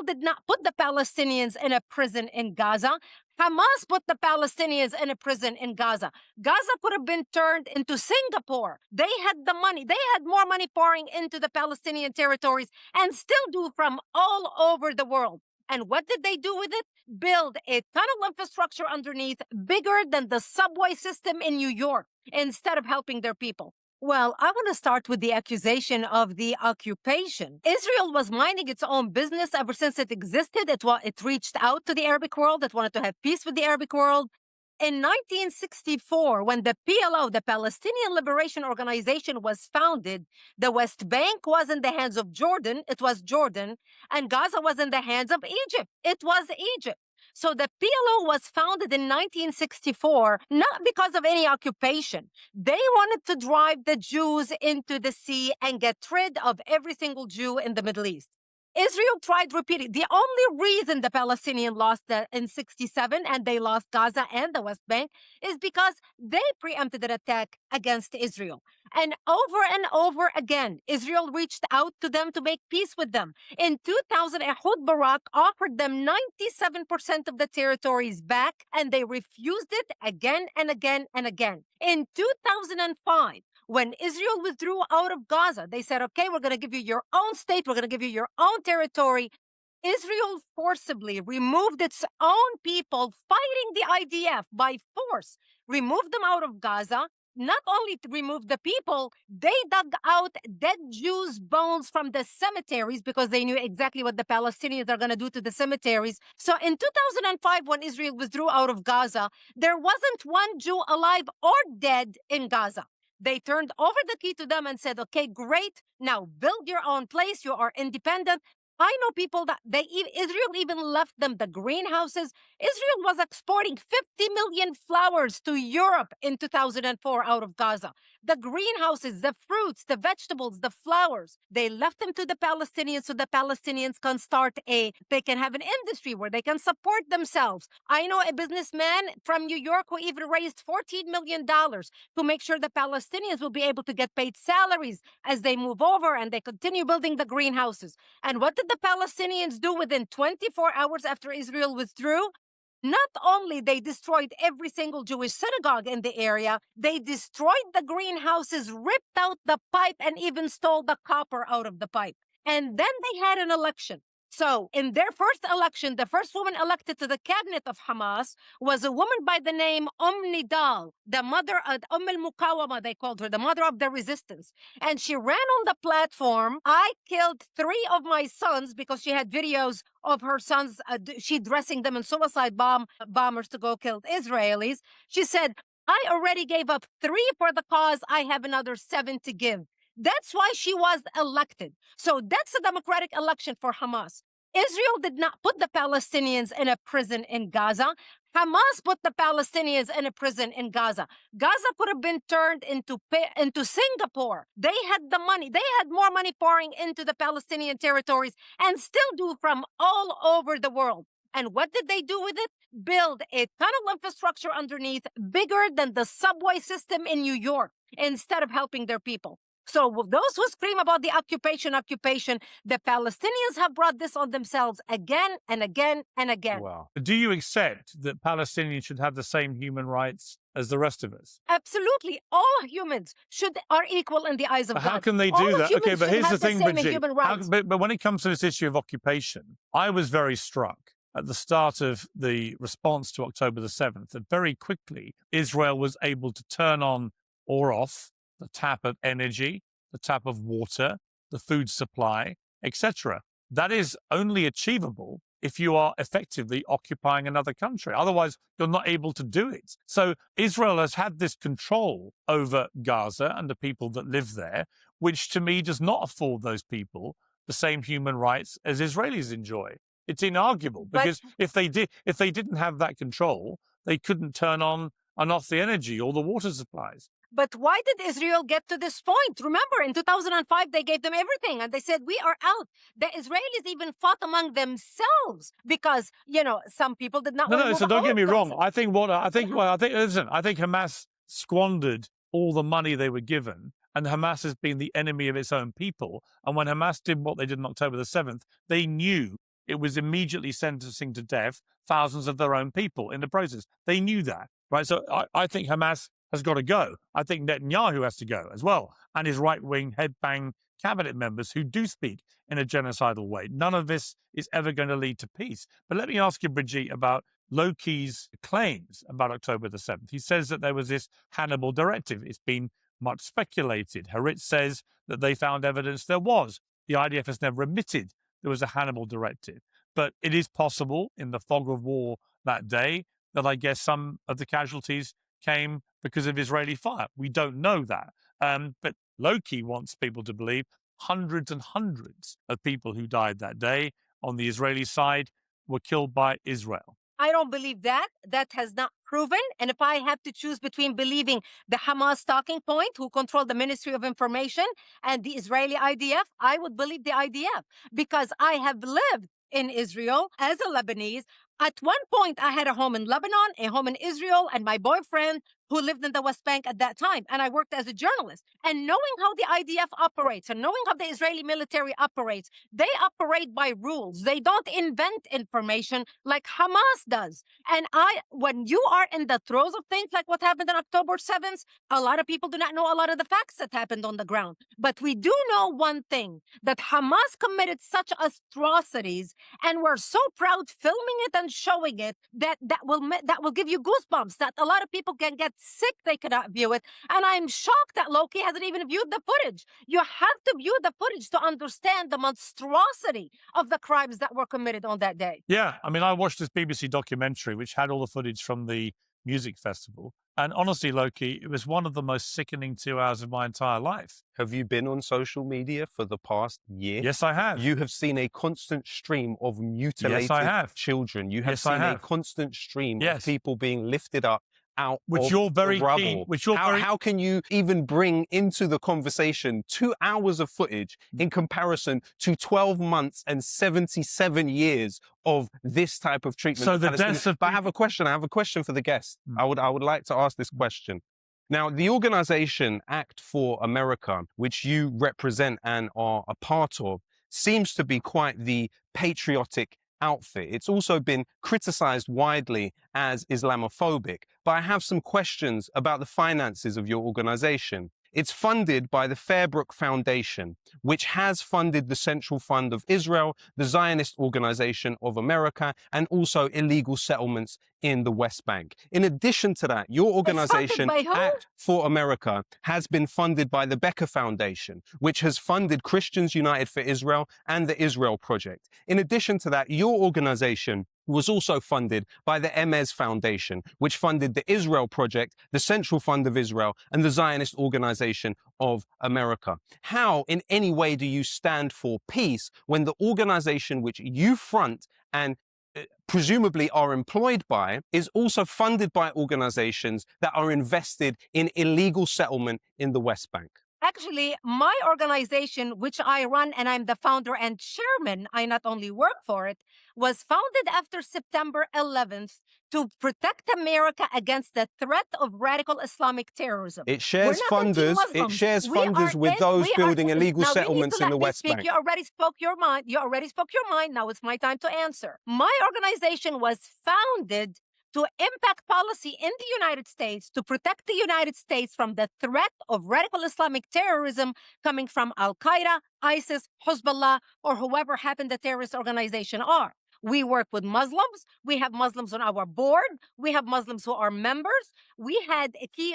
did not put the Palestinians in a prison in Gaza. Hamas put the Palestinians in a prison in Gaza. Gaza could have been turned into Singapore. They had the money. They had more money pouring into the Palestinian territories and still do from all over the world. And what did they do with it? Build a tunnel infrastructure underneath bigger than the subway system in New York instead of helping their people. Well, I want to start with the accusation of the occupation. Israel was minding its own business ever since it existed. It reached out to the Arabic world. It wanted to have peace with the Arabic world. In 1964, when the PLO, the Palestinian Liberation Organization, was founded, the West Bank was in the hands of Jordan. It was Jordan. And Gaza was in the hands of Egypt. It was Egypt. So the PLO was founded in 1964, not because of any occupation. They wanted to drive the Jews into the sea and get rid of every single Jew in the Middle East. Israel tried repeating. The only reason the Palestinians lost in 67 and they lost Gaza and the West Bank is because they preempted an attack against Israel. And over again, Israel reached out to them to make peace with them. In 2000, Ehud Barak offered them 97% of the territories back, and they refused it again and again and again. In 2005, when Israel withdrew out of Gaza, they said, okay, we're going to give you your own state. We're going to give you your own territory. Israel forcibly removed its own people fighting the IDF by force, removed them out of Gaza. Not only to remove the people, they dug out dead Jews' bones from the cemeteries because they knew exactly what the Palestinians are going to do to the cemeteries. So in 2005, when Israel withdrew out of Gaza, there wasn't one Jew alive or dead in Gaza. They turned over the key to them and said, okay, great. Now build your own place. You are independent. I know people that Israel even left them the greenhouses. Israel was exporting 50 million flowers to Europe in 2004 out of Gaza. The greenhouses, the fruits, the vegetables, the flowers, they left them to the Palestinians so the Palestinians can they can have an industry where they can support themselves. I know a businessman from New York who even raised $14 million to make sure the Palestinians will be able to get paid salaries as they move over and they continue building the greenhouses. And what did the Palestinians do within 24 hours after Israel withdrew? Not only they destroyed every single Jewish synagogue in the area, they destroyed the greenhouses, ripped out the pipe, and even stole the copper out of the pipe. And then they had an election. So in their first election, the first woman elected to the cabinet of Hamas was a woman by the name Nidal, the mother of al-Mukawama, they called her, the mother of the resistance. And she ran on the platform, I killed 3 of my sons, because she had videos of her sons, she dressing them in suicide bombers to go kill Israelis. She said, I already gave up 3 for the cause. I have another 7 to give. That's why she was elected. So that's a democratic election for Hamas. Israel did not put the Palestinians in a prison in Gaza. Hamas put the Palestinians in a prison in Gaza. Gaza could have been turned into Singapore. They had the money. They had more money pouring into the Palestinian territories and still do from all over the world. And what did they do with it? Build a tunnel infrastructure underneath bigger than the subway system in New York instead of helping their people. So those who scream about the occupation, the Palestinians have brought this on themselves again and again and again. Wow. Do you accept that Palestinians should have the same human rights as the rest of us? Absolutely. All humans are equal in the eyes of God. How can they do that? Okay, but here's the thing, Brigitte. But when it comes to this issue of occupation, I was very struck at the start of the response to October the 7th that very quickly Israel was able to turn on or off the tap of energy, the tap of water, the food supply, etc. That is only achievable if you are effectively occupying another country. Otherwise, you're not able to do it. So Israel has had this control over Gaza and the people that live there, which to me does not afford those people the same human rights as Israelis enjoy. It's inarguable, because if they didn't have that control, they couldn't turn on and off the energy or the water supplies. But why did Israel get to this point? Remember, in 2005, they gave them everything and they said, we are out. The Israelis even fought among themselves because, some people did not want to move. So don't get me wrong. I think Hamas squandered all the money they were given, and Hamas has been the enemy of its own people. And when Hamas did what they did on October the 7th, they knew it was immediately sentencing to death thousands of their own people in the process. They knew that, right? So I think Hamas has got to go. I think Netanyahu has to go as well, and his right-wing headbang cabinet members who do speak in a genocidal way. None of this is ever going to lead to peace. But let me ask you, Brigitte, about Loki's claims about October the 7th. He says that there was this Hannibal directive. It's been much speculated. Harit says that they found evidence there was. The IDF has never admitted there was a Hannibal directive. But it is possible in the fog of war that day that I guess some of the casualties came because of Israeli fire. We don't know that. But Loki wants people to believe hundreds and hundreds of people who died that day on the Israeli side were killed by Israel. I don't believe that. That has not proven. And if I have to choose between believing the Hamas talking point, who control the Ministry of Information, and the Israeli IDF, I would believe the IDF because I have lived in Israel as a Lebanese. At one point, I had a home in Lebanon, a home in Israel, and my boyfriend who lived in the West Bank at that time. And I worked as a journalist. And knowing how the IDF operates and knowing how the Israeli military operates, they operate by rules. They don't invent information like Hamas does. And when you are in the throes of things like what happened on October 7th, a lot of people do not know a lot of the facts that happened on the ground. But we do know one thing, that Hamas committed such atrocities, and we're so proud filming it and showing it that will give you goosebumps, that a lot of people can get sick, they cannot view it. And I'm shocked that Loki hasn't even viewed the footage. You have to view the footage to understand the monstrosity of the crimes that were committed on that day. Yeah, I mean, I watched this BBC documentary which had all the footage from the music festival. And honestly, Loki, it was one of the most sickening 2 hours of my entire life. Have you been on social media for the past year? Yes, I have. You have seen a constant stream of mutilated children. You have seen a constant stream of people being lifted up out of the rubble. How can you even bring into the conversation 2 hours of footage in comparison to 12 months and 77 years of this type of treatment? So the deaths of... But I have a question for the guest. I would like to ask this question. Now, the organization Act for America, which you represent and are a part of, seems to be quite the patriotic outfit. It's also been criticized widely as Islamophobic, but I have some questions about the finances of your organization. It's funded by the Fairbrook Foundation, which has funded the Central Fund of Israel, the Zionist Organization of America, and also illegal settlements in the West Bank. In addition to that, your organization, Act for America, has been funded by the Becker Foundation, which has funded Christians United for Israel and the Israel Project. In addition to that, your organization was also funded by the Emez Foundation, which funded the Israel Project, the Central Fund of Israel, and the Zionist Organization of America. How, in any way, do you stand for peace when the organization which you front and presumably are employed by is also funded by organizations that are invested in illegal settlement in the West Bank? Actually, my organization, which I run and I'm the founder and chairman, I not only work for it, was founded after September 11th to protect America against the threat of radical Islamic terrorism. It shares funders. It shares funders with those building illegal settlements in the West Bank. You already spoke your mind. Now it's my time to answer. My organization was founded to impact policy in the United States to protect the United States from the threat of radical Islamic terrorism coming from Al-Qaeda, ISIS, Hezbollah, or whoever happened the terrorist organization are. We work with Muslims. We have Muslims on our board. We have Muslims who are members. We had a key...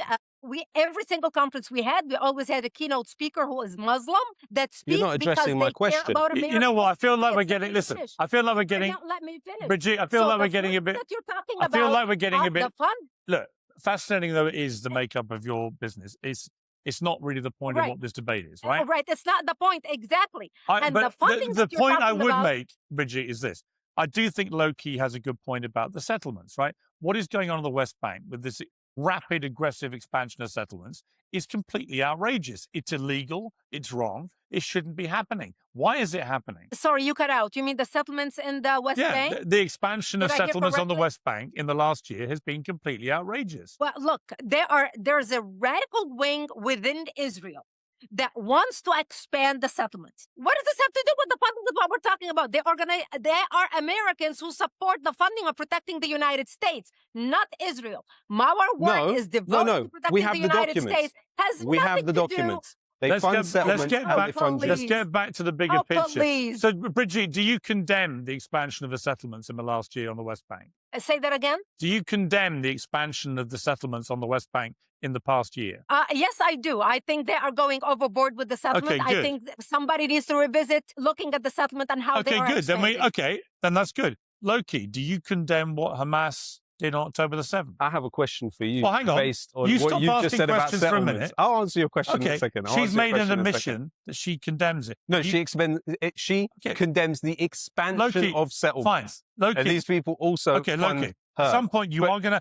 every single conference we always had a keynote speaker who is Muslim that speaks. You're not addressing my question. You know what? I feel like we're getting. Listen, I feel like we're getting. Let me finish. Brigitte, I feel like we're getting a bit. That you're talking I feel like we're getting a bit. The fun. Look, fascinating though it is, the makeup of your business. It's not really the point of what this debate is, right? Right. It's not the point exactly. The point I would make, Brigitte, is this. I do think Loki has a good point about the settlements, right? What is going on in the West Bank with this rapid, aggressive expansion of settlements is completely outrageous. It's illegal. It's wrong. It shouldn't be happening. Why is it happening? Sorry, you cut out. You mean the settlements in the West Bank? Yeah, the expansion of settlements on the West Bank in the last year has been completely outrageous. Well, look, there's a radical wing within Israel that wants to expand the settlements. What does this have to do with the funding of what we're talking about? They are Americans who support the funding of protecting the United States, not Israel. Our work is devoted to protecting the United States. We have the documents. They fund settlements. Let's get back to the bigger picture. Please. So, Brigitte, do you condemn the expansion of the settlements in the last year on the West Bank? Say that again? Do you condemn the expansion of the settlements on the West Bank in the past year? Yes, I do. I think they are going overboard with the settlement. Okay, good. I think somebody needs to revisit looking at the settlement and how they are expanding. Then that's good. Loki, do you condemn what Hamas did on October the 7th? I have a question for you. Well, hang on. Based on you what stop you asking just said about questions for a minute. I'll answer your question in a second. She's made an admission that she condemns it. No, she condemns the expansion of settlements. Fine. Loki. And these people also fund Loki. her. At some point, you are going to...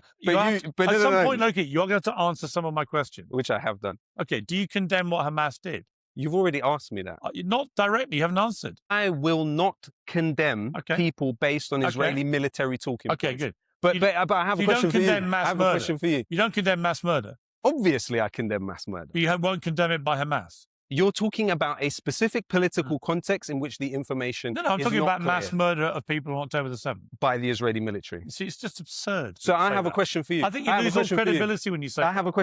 Loki, you're going to answer some of my questions. Which I have done. Okay, do you condemn what Hamas did? You've already asked me that. Not directly, you haven't answered. I will not condemn people based on Israeli military talking points. Okay, good. But I have a question for you. I have a question for you. You don't condemn mass murder? Obviously, I condemn mass murder. But you won't condemn it by Hamas? You're talking about a specific political context in which the information I'm talking about mass murder of people on October the 7th. By the Israeli military. See, it's just absurd. So I have a question for you. I think you lose all credibility when you say I have a question.